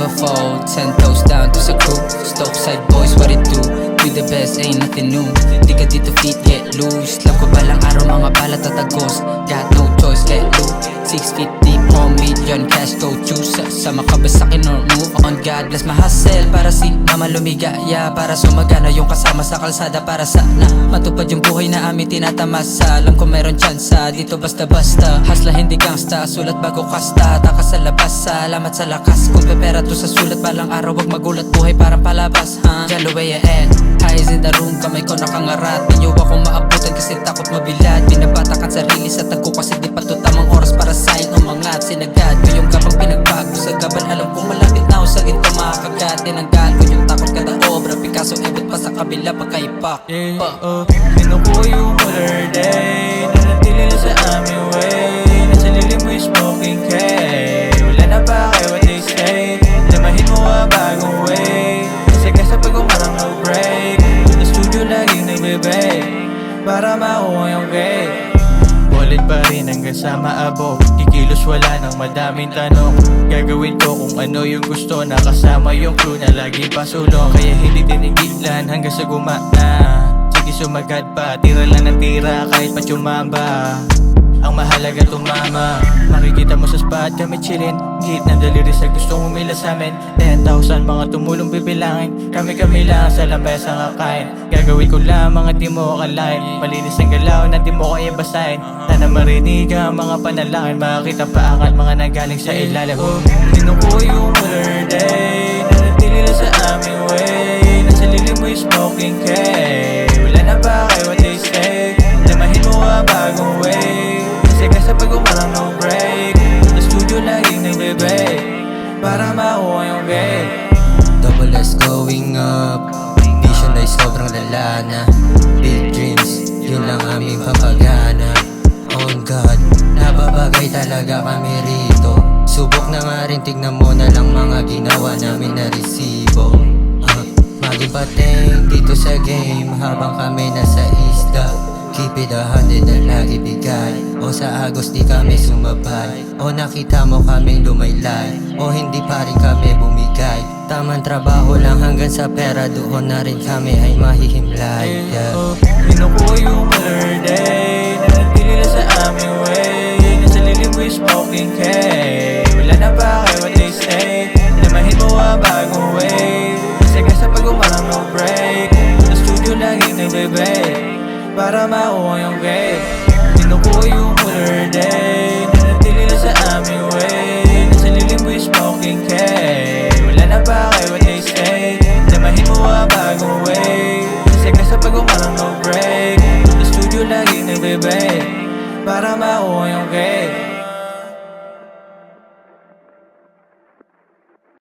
never fall. 10 toes down to sa crew. Stoke side boys, what it do? We the best, ain't nothing new. Di ka dito feet get loose. Love ko balang araw mga bala tatagos. Got no choice, let loose. 6 feet deep, 1 million cash go choose. Sama ka ba sa'kin or move on? God bless my hustle para si mama lumigaya. Para sumagana yung kasama sa kalsada. Para sana matupad yung buhay na amin tinatamasa. Alam ko meron tsansa, dito basta-basta. Hasla hindi gangsta, sulat bago kasta. Takas sa labas, salamat sa lakas. Kung pepera to sa sulat, balang araw wag magulat. Buhay parang palabas, Diyan luwaya highs in the room, kamay ko nakangarat. Di nyo ako maabutan kasi takot mabilad. Binabatakan sarili sa tagko kasi di pa to tamang oras para sa'yo umangat. Sinagad ko yung gabang pinagbago sa gaban. Alam kong malapit na ako sa ginto makakagat. Tinanggal ko yung takot kada obra. Picasso ebot pa sa kabila pagkaipak. Kinukuha yung color day, nanatili na sa aming way. Nasa lilim mo yung smoking K. Wala na ba kayo what they say? Damahin mo ang bagong way. Kasi kasa pag umarang no break. Sa studio laging nagbe-bake para makuha yung cake. Ulit pa rin hanggang sa maabot. Kikilos wala nang madaming tanong. Gagawin ko kung ano yung gusto. Nakasama yung crew na lagi pasulong. Kaya hindi tinigilan hanggang sa gumana. Sige sumagad pa, tira lang ng tira kahit pa chumamba. Ang mahalaga tumama. Makikita mo sa spot kami chillin. Git ng daliri sa gustong umila sa amin. 10,000 mga tumulong bibilangin. Kami lang sa lamesa kakain. Gagawin ko lang mga di mo akalain. Malinis ang galaw na di mo kaya basahin. Sana marinig ang mga panalangin. Makakita pa angat mga nagaling sa ilalim. Kinukuha yung color day, nanatili na sa aming way. Nasa lilim mo yung smoking K. Wala na ba kayo what they say? Damahin mo ang bagong way. Kasi kasa pag umarang no break. Sa studio laging nagbe-bake para makuha yung cake. Double S going up. Vision ay sobrang lala na. Big dreams, yun lang aming papagana. On God, nababagay talaga kami rito. Subok na nga rin, tignan mo na lang mga ginawa namin na resibo. Maging pating dito sa game habang kami nasa isda. Keep it 100 na lagi bigay. O sa agos di kami sumabay. O nakita mo kaming lumaylay. O hindi pa rin kami bumigay. Tamang trabaho lang hanggang sa pera. Doon na rin kami ay mahihimlay. Kinukuha yung color day, nanatili na sa aming way. Nasa lilim mo yung smoking K. Wala na ba kayo what they say? Damahin mo ang bagong way. Kasi kasa pag umarang no break. Sa studio laging nagbe-bake para makuha yung cake. Kinukuha yung color day, nanatili na sa aming way. Nasa lilim mo yung smoking K. Wala na ba kayo what they say? Damahin mo ang bagong way. Kasi kasa pag umarang no break. Sa studio laging nagbe-bake para makuha yung cake.